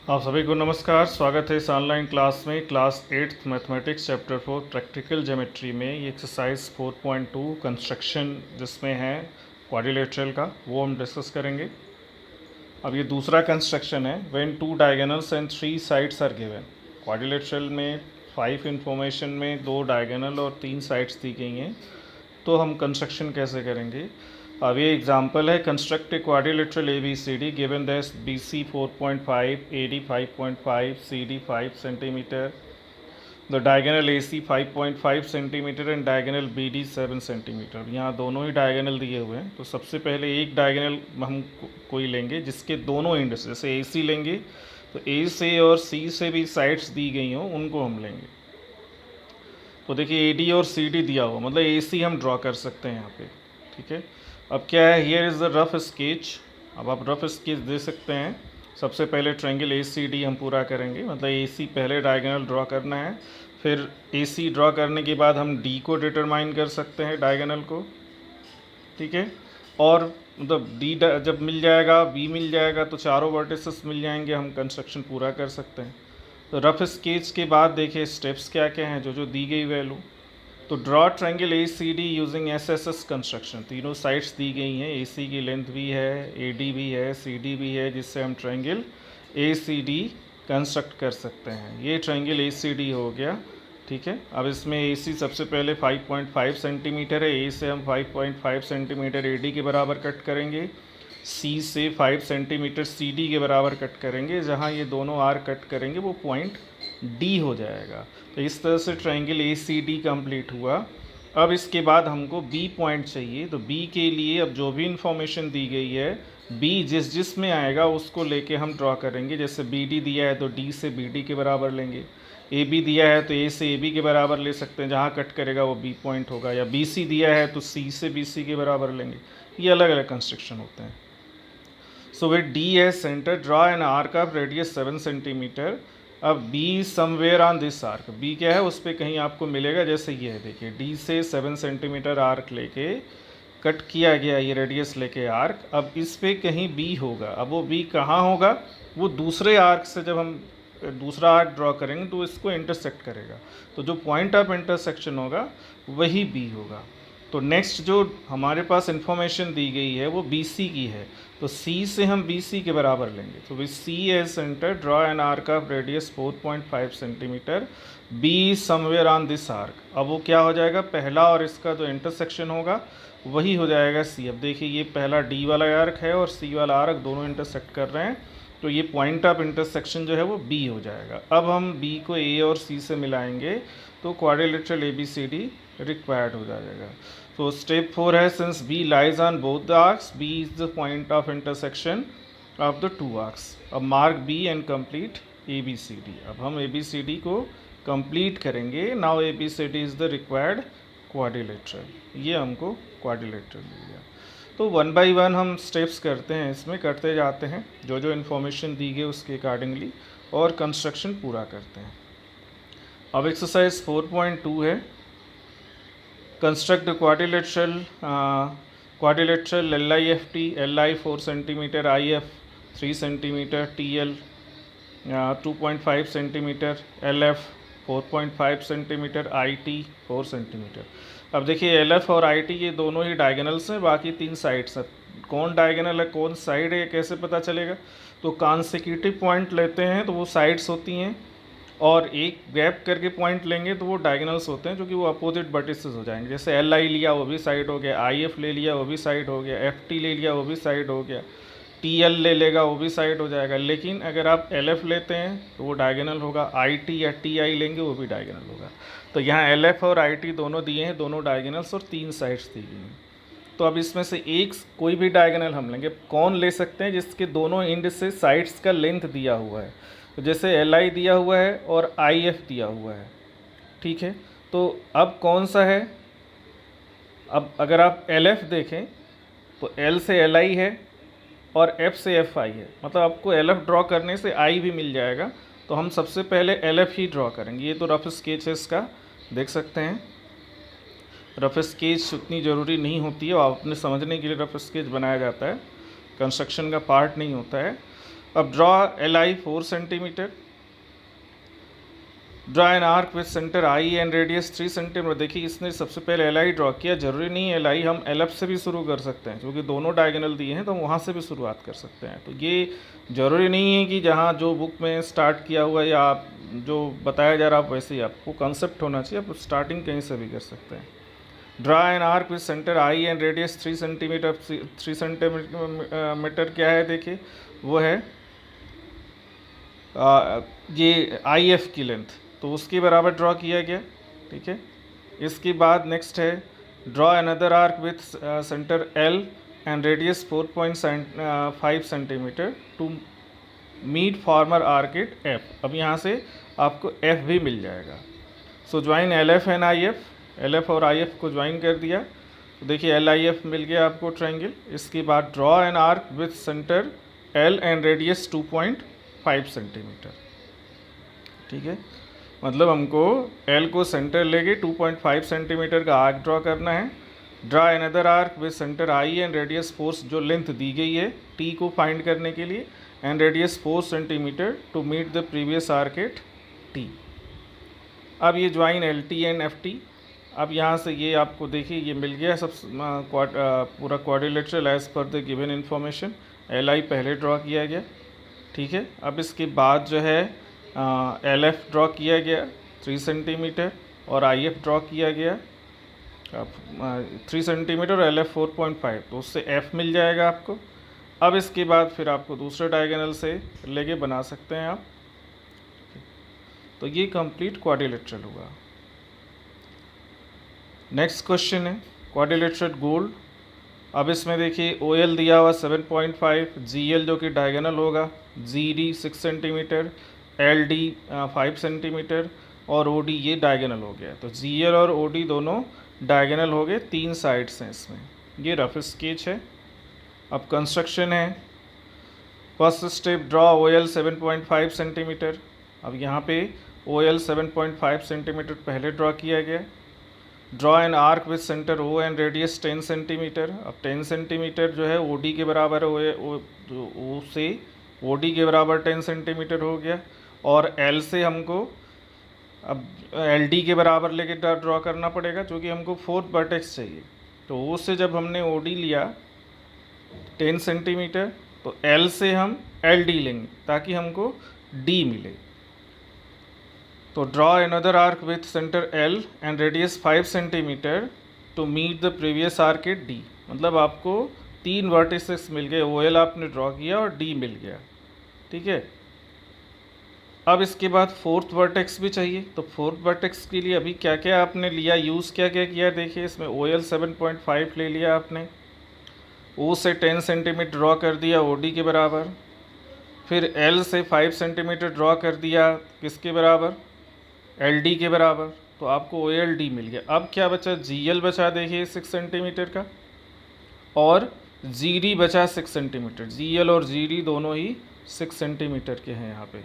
आप सभी को नमस्कार। स्वागत है इस ऑनलाइन क्लास में। Class 8th mathematics chapter 4 practical geometry में ये एक्सरसाइज 4.2 कंस्ट्रक्शन जिसमें है क्वाड्रिलेटरल का, वो हम डिस्कस करेंगे। अब ये दूसरा कंस्ट्रक्शन है, when 2 diagonals and 3 sides are given. Quadrilateral में 5 इंफॉर्मेशन में 2 डायगोनल और 3 साइड्स दी गई हैं, तो हम कंस्ट्रक्शन कैसे करेंगे। अब ये एग्जांपल है, construct a quadrilateral ABCD given that BC 4.5, AD 5.5, CD 5 centimetre, the diagonal AC 5.5 centimetre and diagonal BD 7 centimetre. यहाँ दोनों ही डायगोनल दिए हुए हैं, तो सबसे पहले एक डायगोनल हम कोई लेंगे जिसके दोनों एंड से, जैसे AC लेंगे तो A से और C से भी साइड्स दी गई हों उनको हम लेंगे। तो देखिए AD और CD दिया हुआ, मतलब AC हम ड्रॉ कर सकते हैं यहाँ पे, ठीक है। अब क्या है, here is the rough sketch. अब आप रफ स्केच दे सकते हैं। सबसे पहले ट्रायंगल ACD हम पूरा करेंगे, मतलब AC पहले डायगोनल ड्रॉ करना है, फिर AC ड्रॉ करने के बाद हम D को डिटरमाइन कर सकते हैं, डायगोनल को, ठीक है। और मतलब D जब मिल जाएगा, B मिल जाएगा, तो चारों वर्टिसेस मिल जाएंगे, हम कंस्ट्रक्शन पूरा कर सकते हैं। तो रफ स्केच के बाद देखिए स्टेप्स क्या क्या हैं, जो दी गई वैल्यू। तो draw triangle ACD using SSS construction. तीनों साइड्स दी गई हैं, AC की लेंथ भी है, AD भी है, CD भी है, जिससे हम ट्रायंगल ACD कंस्ट्रक्ट कर सकते हैं। ये ट्रायंगल ACD हो गया, ठीक है। अब इसमें AC सबसे पहले 5.5 सेंटीमीटर है, A से हम 5.5 सेंटीमीटर AD के बराबर कट करेंगे, C से 5 सेंटीमीटर CD के बराबर कट करेंगे। जहाँ ये दोनों आर कट करेंगे वो पॉइंट D हो जाएगा। तो इस तरह से ट्रायंगल ACD कंप्लीट हुआ। अब इसके बाद हमको B पॉइंट चाहिए, तो B के लिए अब जो भी इंफॉर्मेशन दी गई है, B जिस में आएगा उसको लेके हम ड्रॉ करेंगे। जैसे BD दिया है तो D से BD के बराबर लेंगे, AB दिया है तो A से AB के बराबर ले सकते हैं, जहाँ कट करेगा वो B पॉइंट होगा, या BC दिया है तो C से BC के बराबर लेंगे। ये अलग अलग कंस्ट्रक्शन होते हैं। So with D as centre draw an arc of radius 7 centimetre. अब B somewhere on this arc, B क्या है उस पर कहीं आपको मिलेगा, जैसे ये है, देखिए D से 7 सेंटीमीटर आर्क लेके कट किया गया, ये रेडियस लेके आर्क। अब इस पे कहीं B होगा। अब वो B कहाँ होगा, वो दूसरे आर्क से, जब हम दूसरा आर्क ड्रॉ करेंगे तो इसको इंटरसेक्ट करेगा, तो जो पॉइंट ऑफ इंटरसेक्शन होगा वही B होगा। तो नेक्स्ट जो हमारे पास इंफॉर्मेशन दी गई है वो BC की है, तो C से हम BC के बराबर लेंगे। तो with C as centre draw an arc of radius 4.5 centimetre, B somewhere on this arc. अब वो क्या हो जाएगा, पहला और इसका जो इंटरसेक्शन होगा वही हो जाएगा C। अब देखिए ये पहला D वाला आर्क है और C वाला आर्क दोनों इंटरसेक्ट कर रहे हैं, तो ये पॉइंट ऑफ इंटरसेक्शन जो है वो B हो जाएगा। अब हम B को A और C से मिलाएंगे तो क्वाड्रिलेटरल ABCD रिक्वायर्ड हो जाएगा। तो स्टेप 4 है, since B lies on both the arcs, B is the point of intersection of the two arcs. अब mark B and complete ABCD। अब हम ABCD को कंप्लीट करेंगे। Now ABCD is the required quadrilateral. ये हमको quadrilateral मिल गया। तो 1 by 1 हम स्टेप्स करते हैं, इसमें करते जाते हैं जो इन्फॉर्मेशन दी गई उसके अकॉर्डिंगली, और कंस्ट्रक्शन पूरा करते हैं। अब एक्सरसाइज 4.2 है, construct quadrilateral LIFT, LI 4 centimetre, IF 3 centimetre, TL 2.5 centimetre, LF 4.5 centimetre, IT 4 centimetre. अब देखिए LF और IT ये दोनों ही डायगोनल्स हैं, बाकी 3 साइड्स हैं। कौन डायगोनल है कौन साइड है ये कैसे पता चलेगा, तो कॉन्सेक्यूटिव पॉइंट लेते हैं तो वो साइड्स होती हैं, और एक गैप करके पॉइंट लेंगे तो वो डायगोनल्स होते हैं, जो कि वो अपोजिट वर्टिसेस हो जाएंगे। जैसे LI लिया वो भी साइड हो गया, IF ले लिया वो भी साइड हो गया, FT ले लिया वो भी साइड हो गया, TL ले लेगा वो भी साइड हो जाएगा। लेकिन अगर आप LF लेते हैं तो वो डायगोनल होगा, IT या TI लेंगे वो भी डायगोनल होगा। तो यहाँ LF और IT दोनों दिए हैं, दोनों डायगोनल्स, और 3 साइड्स दी गई हैं। तो अब इसमें से एक कोई भी डायगोनल हम लेंगे। कौन ले सकते हैं, जिसके दोनों एंड से साइड्स का लेंथ दिया हुआ है। तो जैसे LI दिया हुआ है और IF दिया हुआ है, ठीक है। तो अब कौन सा है, अब अगर आप LF देखें तो L से LI है और F से FI है, मतलब आपको LF ड्रॉ करने से I भी मिल जाएगा। तो हम सबसे पहले LF ही ड्रॉ करेंगे। ये तो रफ स्केच है इसका, देख सकते हैं। रफ स्केच उतनी ज़रूरी नहीं होती है, और अपने समझने के लिए रफ स्केच बनाया जाता है, कंस्ट्रक्शन का पार्ट नहीं होता है। अब draw L I 4 centimetre, draw an arc with centre I and radius 3 centimetre. देखिए इसने सबसे पहले एल आई ड्रॉ किया, जरूरी नहीं है एल आई, हम एल एफ से भी शुरू कर सकते हैं क्योंकि दोनों डायगोनल दिए हैं तो हम वहाँ से भी शुरुआत कर सकते हैं। तो ये ज़रूरी नहीं है कि जहाँ जो बुक में स्टार्ट किया हुआ या आप जो बताया जा रहा है वैसे ही आपको कॉन्सेप्ट होना चाहिए, आप स्टार्टिंग कहीं से भी कर सकते हैं। Draw N arc with centre I and radius 3 centimetre. 3 centimetre क्या है देखिए, वो है ये आई एफ की लेंथ, तो उसके बराबर ड्रॉ किया गया। ठीक है, इसके बाद नेक्स्ट है draw another arc with centre L and radius 4.5 centimetre to meet former arc at F. अब यहाँ से आपको एफ भी मिल जाएगा। So join L F and I F, L F और आई एफ को ज्वाइन कर दिया तो देखिए एल आई एफ मिल गया आपको ट्रायंगल। इसके बाद draw an arc with centre L and radius 2.5 centimetre. ठीक है, मतलब हमको L को सेंटर लेके 2.5 सेंटीमीटर का आर्क ड्रॉ करना है। Draw another arc with centre I and radius 4, जो लेंथ दी गई है T को फाइंड करने के लिए, and radius 4 centimetre to meet the previous arc at T। अब ये ज्वाइन LT एंड FT। अब यहाँ से ये आपको देखिए ये मिल गया सब पूरा quadrilateral as per the given information. LI पहले ड्रॉ किया गया। ठीक है, अब इसके बाद जो है एल एफ ड्रॉ किया गया 3 सेंटीमीटर और आई एफ ड्रॉ किया गया 3 सेंटीमीटर और एल एफ 4.5, तो उससे एफ मिल जाएगा आपको। अब इसके बाद फिर आपको दूसरे डायगोनल से लेके बना सकते हैं आप। तो ये कंप्लीट क्वाड्रिलेटरल हुआ। नेक्स्ट क्वेश्चन है क्वाड्रिलेटरल गोल्ड। अब इसमें देखिए ओ एल दिया हुआ 7.5, जी एल जो कि डायगोनल होगा, G D 6 centimetre, L D 5 centimetre और ओ डी ये डायगोनल हो गया। तो जी एल और ओ डी दोनों डायगोनल हो गए, 3 साइड्स हैं इसमें। ये रफ स्केच है। अब कंस्ट्रक्शन है। First step draw O L 7.5 centimetre. अब यहाँ पे ओ एल 7.5 सेंटीमीटर पहले ड्रॉ किया गया। Draw an arc with centre O and radius 10 centimetre. अब 10 सेंटीमीटर जो है ओ डी के बराबर है, ओ से ओ डी के बराबर 10 सेंटीमीटर हो गया। और एल से हमको अब एल डी के बराबर लेके ड्रॉ करना पड़ेगा क्योंकि हमको 4th वर्टेक्स चाहिए। तो ओ से जब हमने ओ डी लिया 10 सेंटीमीटर, तो एल से हम एल डी लेंगे ताकि हमको डी मिले। तो draw another arc with centre L and radius 5 centimetre to meet the previous arc at D. मतलब आपको 3 वर्टिसेस मिल गए, ओ एल आपने ड्रॉ किया और डी मिल गया। ठीक है, अब इसके बाद 4th वर्टेक्स भी चाहिए। तो 4th वर्टेक्स के लिए अभी क्या क्या आपने लिया, यूज़ क्या क्या किया देखिए इसमें। ओ एल 7.5 ले लिया आपने, ओ से 10 सेंटीमीटर ड्रॉ कर दिया ओ डी के बराबर। फिर एल से 5 सेंटीमीटर ड्रॉ कर दिया किसके बराबर, एल डी के बराबर। तो आपको ओ एल डी मिल गया। अब क्या बचा, जी एल बचा देखिए 6 सेंटीमीटर का, और जी डी बचा 6 सेंटीमीटर। जी एल और जी डी दोनों ही 6 सेंटीमीटर के हैं यहाँ पे।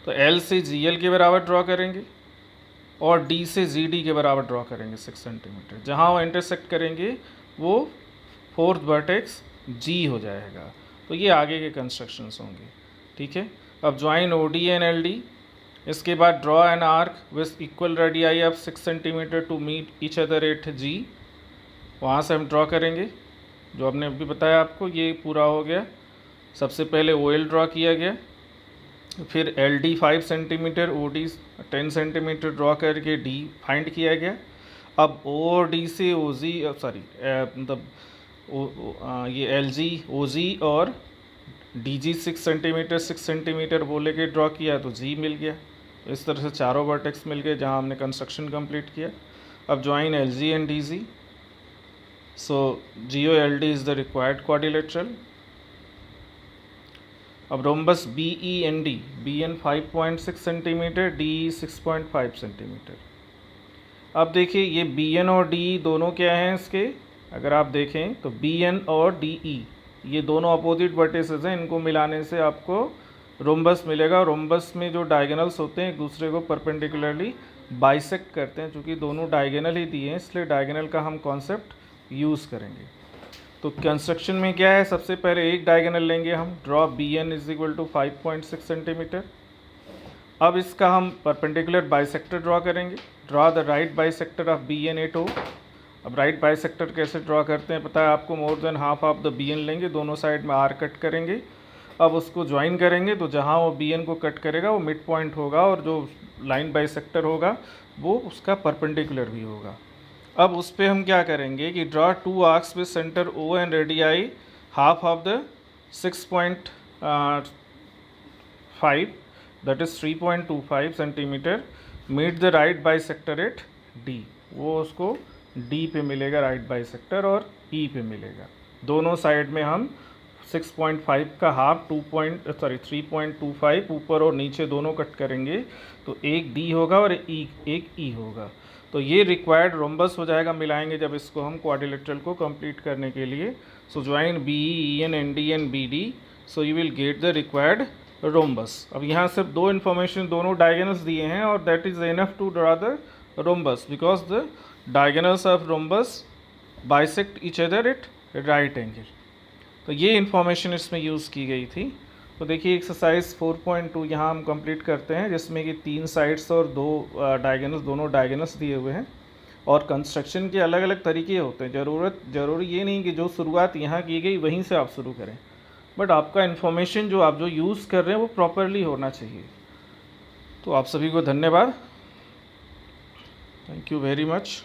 तो एल से जी एल के बराबर ड्रॉ करेंगे और डी से जी डी के बराबर ड्रॉ करेंगे 6 सेंटीमीटर। जहाँ वो इंटरसेक्ट करेंगे वो 4th वर्टेक्स जी हो जाएगा। तो ये आगे के कंस्ट्रक्शंस होंगे। ठीक है, अब join O D and L D. इसके बाद draw an arc with equal radii of 6 centimetre to meet each other at G. वहाँ से हम ड्रॉ करेंगे जो हमने अभी बताया आपको। ये पूरा हो गया। सबसे पहले ओ एल ड्रॉ किया गया, फिर L D 5 centimetre, O D 10 centimetre draw करके डी फाइंड किया गया। अब ओ और डी से ओ जी मतलब ये एल जी ओ जी और डी जी 6 सेंटीमीटर वो लेके ड्रॉ किया तो जी मिल गया। इस तरह से चारों वर्टेक्स मिल गए जहाँ हमने कंस्ट्रक्शन कंप्लीट किया। अब join L G and D G. So G O L D is the required quadrilateral. अब rhombus B E N D, B N 5.6 centimetre, D 6.5 centimetre. अब देखिए ये बी एन और डी दोनों क्या हैं इसके, अगर आप देखें तो बी एन और डी ई ये दोनों अपोजिट वर्टिसेस हैं। इनको मिलाने से आपको रोम्बस मिलेगा। रोम्बस में जो डायगोनल्स होते हैं एक दूसरे को परपेंडिकुलरली बाइसेक्ट करते हैं। चूँकि दोनों डायगोनल ही दिए हैं इसलिए डायगोनल का हम कॉन्सेप्ट यूज़ करेंगे। तो कंस्ट्रक्शन में क्या है, सबसे पहले एक डायगोनल लेंगे हम, draw B N is equal to 5.6 centimetre. अब इसका हम परपेंडिकुलर बाइसेक्टर ड्रॉ करेंगे। Draw the right bisector of B N at O. अब राइट बाइसेक्टर कैसे ड्रॉ करते हैं पता है आपको, more than half of the B N लेंगे, दोनों साइड में आर कट करेंगे। अब उसको ज्वाइन करेंगे तो जहाँ वो बी एन को कट करेगा वो मिड पॉइंट होगा, और जो लाइन बाइसेक्टर होगा वो उसका परपेंडिकुलर भी होगा। अब उस पर हम क्या करेंगे कि draw two arcs with centre O and radii half of the 6.5 that is 3.25 centimetre, meet the right bisector at D. वो उसको डी पे मिलेगा राइट बाइसेक्टर, और ई पे मिलेगा। दोनों साइड में हम 6.5 का हाफ 3.25 ऊपर और नीचे दोनों कट करेंगे, तो एक डी होगा और एक ई होगा। तो ये रिक्वायर्ड रोम्बस हो जाएगा, मिलाएंगे जब इसको हम क्वाड्रिलेटरल को कंप्लीट करने के लिए। So join B E N N D N B D, so you will get the required rhombus. अब यहाँ सिर्फ दो इन्फॉर्मेशन, दोनों डायगोनल्स दिए हैं, और that is enough to draw the rhombus because the diagonals of rhombus bisect each other at right angle. तो ये इन्फॉर्मेशन इसमें यूज़ की गई थी। तो देखिए एक्सरसाइज 4.2 यहाँ हम कंप्लीट करते हैं, जिसमें कि 3 साइड्स और 2 डायगोनल्स, दोनों डायगोनल्स दिए हुए हैं। और कंस्ट्रक्शन के अलग अलग तरीके होते हैं, ज़रूरी ये नहीं कि जो शुरुआत यहाँ की गई वहीं से आप शुरू करें, बट आपका इन्फॉर्मेशन जो आप यूज़ कर रहे हैं वो प्रॉपरली होना चाहिए। तो आप सभी को धन्यवाद, थैंक यू वेरी मच।